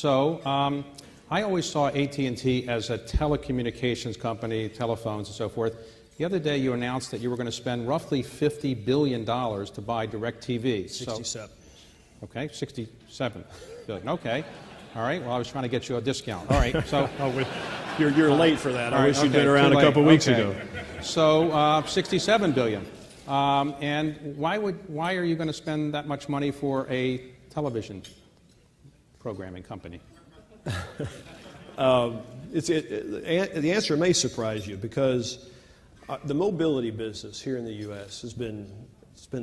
So I always saw AT&T as a telecommunications company, telephones and so forth. The other day you announced that you were going to spend roughly $50 billion to buy DirecTV. 67. Okay, 67 billion. Okay. All right. Well, I was trying to get you a discount. All right. So you're late for that. I wish you'd been too around a late. couple weeks Okay. ago. So 67 billion. And why are you going to spend that much money for a television programming company? The answer may surprise you because the mobility business here in the U.S. has been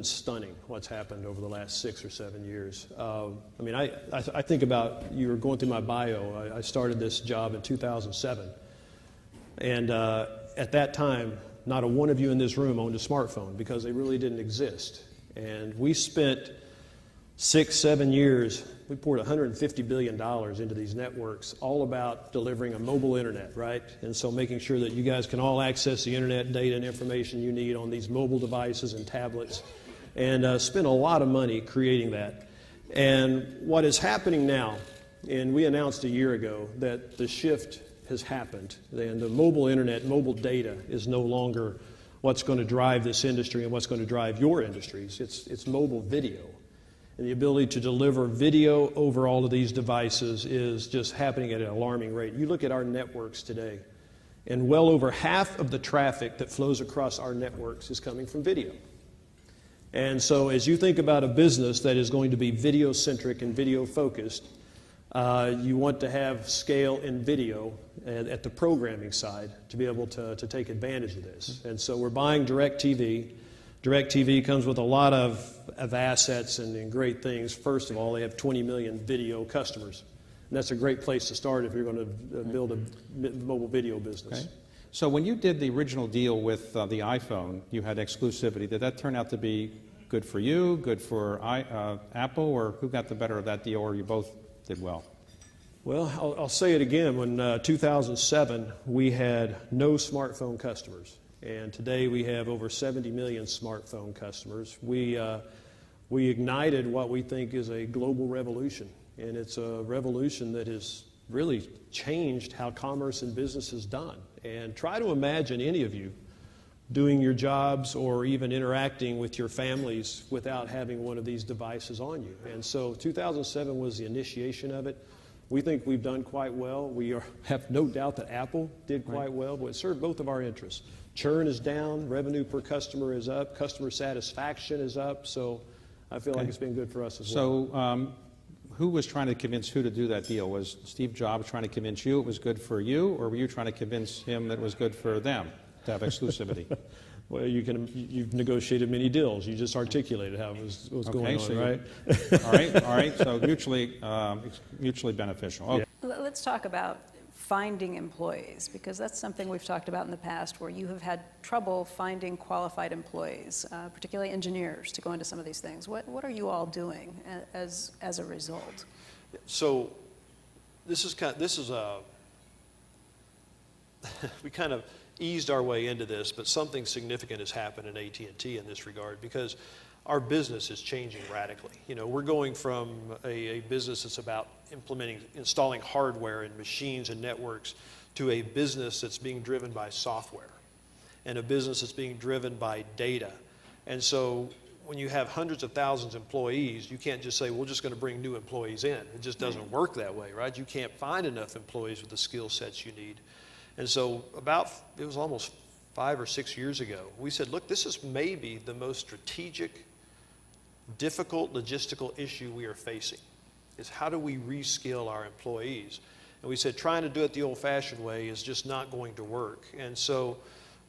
stunning. What's happened over the last 6 or 7 years. I think about, you were going through my bio. I started this job in 2007, and at that time, not a one of you in this room owned a smartphone because they really didn't exist. And we spent 6, 7 years. We poured $150 billion into these networks, all about delivering a mobile internet, right? And so making sure that you guys can all access the internet data and information you need on these mobile devices and tablets, and spent a lot of money creating that. And what is happening now, and we announced a year ago that the shift has happened, and the mobile internet, mobile data is no longer what's going to drive this industry and what's going to drive your industries. It's mobile video. And the ability to deliver video over all of these devices is just happening at an alarming rate. You look at our networks today, and well over half of the traffic that flows across our networks is coming from video. And so as you think about a business that is going to be video-centric and video-focused, you want to have scale in video at the programming side to be able to take advantage of this. And so we're buying DirecTV. DirecTV comes with a lot of assets and great things. First of all, they have 20 million video customers. And that's a great place to start if you're going to build a mobile video business. Okay. So when you did the original deal with the iPhone, you had exclusivity. Did that turn out to be good for you, good for Apple, or who got the better of that deal, or you both did well? Well, I'll say it again. When 2007, we had no smartphone customers. And today we have over 70 million smartphone customers. We ignited what we think is a global revolution. And it's a revolution that has really changed how commerce and business is done. And try to imagine any of you doing your jobs or even interacting with your families without having one of these devices on you. And so 2007 was the initiation of it. We think we've done quite well. We have no doubt that Apple did quite well, but it served both of our interests. Churn is down, revenue per customer is up, customer satisfaction is up, so I feel like it's been good for us as well. So who was trying to convince who to do that deal? Was Steve Jobs trying to convince you it was good for you, or were you trying to convince him that it was good for them to have exclusivity? Well, you've negotiated many deals. You just articulated how it was going on, right? All right. So mutually beneficial. Okay. Yeah. Let's talk about finding employees, because that's something we've talked about in the past where you have had trouble finding qualified employees, particularly engineers, to go into some of these things. What are you all doing as a result? So this is we kind of eased our way into this, but something significant has happened in AT&T in this regard, because our business is changing radically. You know, we're going from a business that's about installing hardware and machines and networks to a business that's being driven by software and a business that's being driven by data. And so when you have hundreds of thousands of employees, you can't just say, we're just going to bring new employees in. It just doesn't work that way, right? You can't find enough employees with the skill sets you need. And so it was almost 5 or 6 years ago, we said, look, this is maybe the most strategic, difficult logistical issue we are facing, is how do we reskill our employees? And we said trying to do it the old-fashioned way is just not going to work. And so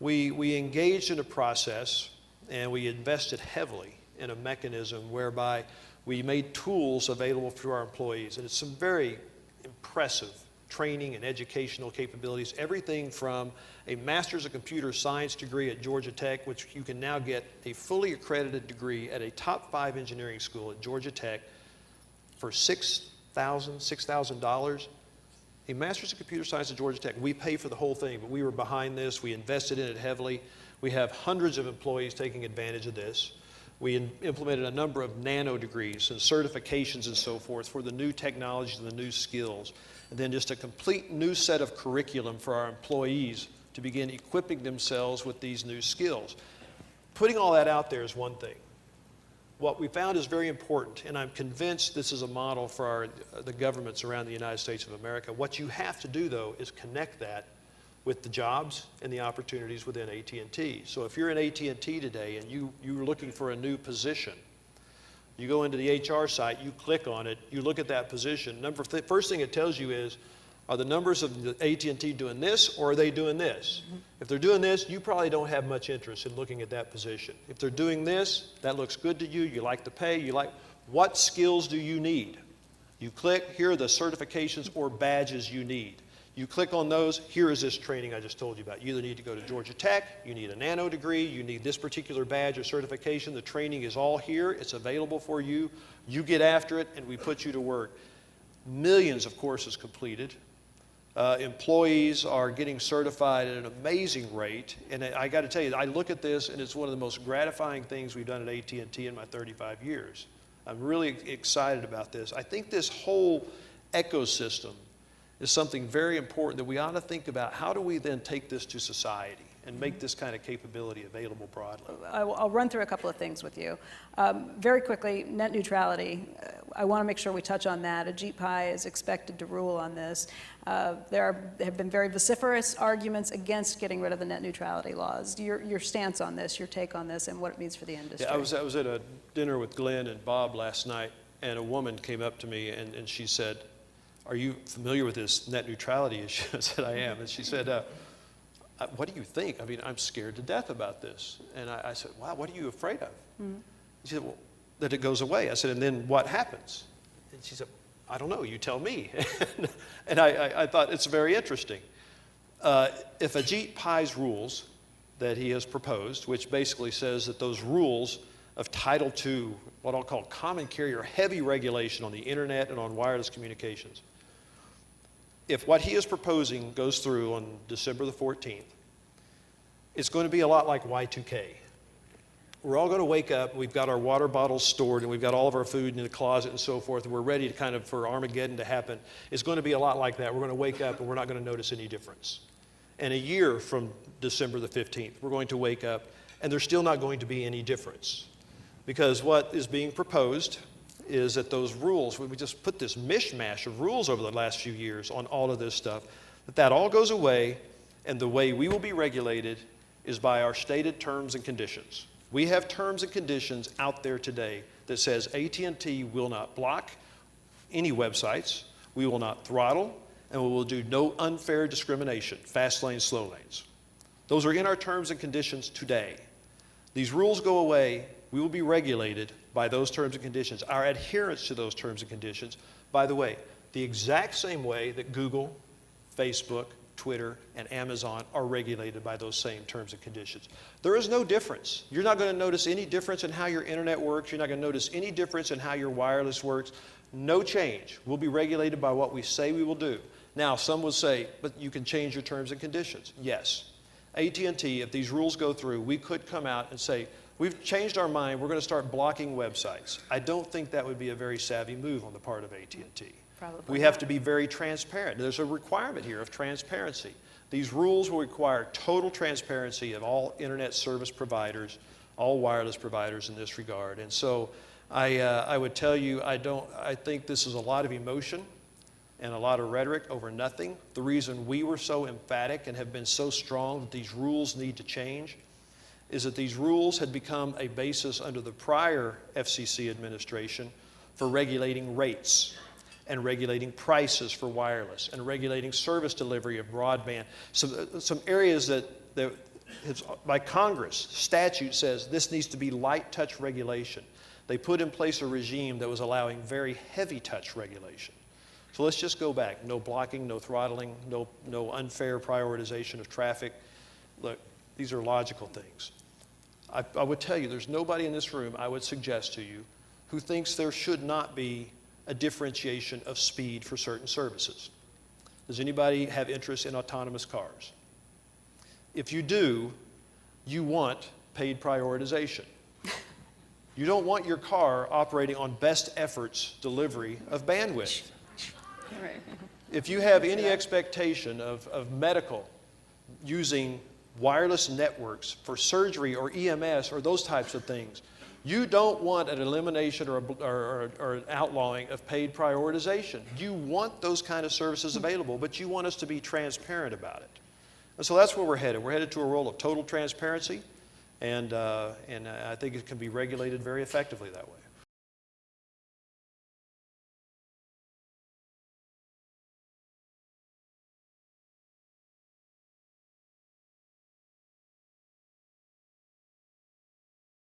we engaged in a process, and we invested heavily in a mechanism whereby we made tools available to our employees. And it's some very impressive training and educational capabilities, everything from a Master's of Computer Science degree at Georgia Tech, which you can now get a fully accredited degree at a top 5 engineering school at Georgia Tech for $6,000. A Master's of Computer Science at Georgia Tech. We pay for the whole thing, but we were behind this. We invested in it heavily. We have hundreds of employees taking advantage of this. We implemented a number of nano degrees and certifications and so forth for the new technologies and the new skills. And then just a complete new set of curriculum for our employees to begin equipping themselves with these new skills. Putting all that out there is one thing. What we found is very important, and I'm convinced this is a model for the governments around the United States of America. What you have to do, though, is connect that with the jobs and the opportunities within AT&T. So if you're in AT&T today and you're looking for a new position, you go into the HR site, you click on it, you look at that position. First thing it tells you is, are the numbers of the AT&T doing this, or are they doing this? Mm-hmm. If they're doing this, you probably don't have much interest in looking at that position. If they're doing this, that looks good to you, you like the pay, what skills do you need? You click, here are the certifications or badges you need. You click on those, here is this training I just told you about. You either need to go to Georgia Tech, you need a nano degree, you need this particular badge or certification. The training is all here, it's available for you. You get after it, and we put you to work. Millions of courses completed. Employees are getting certified at an amazing rate. And I got to tell you, I look at this, and it's one of the most gratifying things we've done at AT&T in my 35 years. I'm really excited about this. I think this whole ecosystem is something very important that we ought to think about. How do we then take this to society and make this kind of capability available broadly? I'll run through a couple of things with you. Very quickly, net neutrality. I want to make sure we touch on that. Ajit Pai is expected to rule on this. There have been very vociferous arguments against getting rid of the net neutrality laws. Your stance on this, your take on this, and what it means for the industry. Yeah, I was at a dinner with Glenn and Bob last night, and a woman came up to me and she said, "Are you familiar with this net neutrality issue?" I said, "I am." And she said, "What do you think? I mean, I'm scared to death about this." And I said, "Wow, what are you afraid of?" Mm-hmm. She said, "Well, that it goes away." I said, "And then what happens?" And she said, "I don't know, you tell me." And I thought it's very interesting. If Ajit Pai's rules that he has proposed, which basically says that those rules of Title II, what I'll call common carrier, heavy regulation on the internet and on wireless communications, if what he is proposing goes through on December the 14th, it's going to be a lot like Y2K. We're all going to wake up, we've got our water bottles stored, and we've got all of our food in the closet and so forth, and we're ready to for Armageddon to happen. It's going to be a lot like that. We're going to wake up and we're not going to notice any difference. And a year from December the 15th, we're going to wake up and there's still not going to be any difference. Because what is being proposed is that those rules, we just put this mishmash of rules over the last few years on all of this stuff, that all goes away, and the way we will be regulated is by our stated terms and conditions. We have terms and conditions out there today that says AT&T will not block any websites, we will not throttle, and we will do no unfair discrimination, fast lanes, slow lanes. Those are in our terms and conditions today. These rules go away, we will be regulated by those terms and conditions. Our adherence to those terms and conditions, by the way, the exact same way that Google, Facebook, Twitter, and Amazon are regulated by those same terms and conditions. There is no difference. You're not going to notice any difference in how your internet works. You're not going to notice any difference in how your wireless works. No change. We'll be regulated by what we say we will do. Now, some will say, but you can change your terms and conditions. Yes. AT&T, if these rules go through, we could come out and say, we've changed our mind, we're going to start blocking websites. I don't think that would be a very savvy move on the part of AT&T. Probably we have to be very transparent. There's a requirement here of transparency. These rules will require total transparency of all internet service providers, all wireless providers in this regard. And so I would tell you, I think this is a lot of emotion and a lot of rhetoric over nothing. The reason we were so emphatic and have been so strong that these rules need to change is that these rules had become a basis under the prior FCC administration for regulating rates and regulating prices for wireless and regulating service delivery of broadband. Some areas that by Congress, statute says this needs to be light touch regulation. They put in place a regime that was allowing very heavy touch regulation. So let's just go back. No blocking, no throttling, no unfair prioritization of traffic. Look, these are logical things. I would tell you, there's nobody in this room, I would suggest to you, who thinks there should not be a differentiation of speed for certain services. Does anybody have interest in autonomous cars? If you do, you want paid prioritization. You don't want your car operating on best efforts delivery of bandwidth. Right. If you have any expectation of medical using wireless networks for surgery or EMS or those types of things, you don't want an elimination or an outlawing of paid prioritization. You want those kind of services available, but you want us to be transparent about it. And so that's where we're headed. We're headed to a role of total transparency, and I think it can be regulated very effectively that way.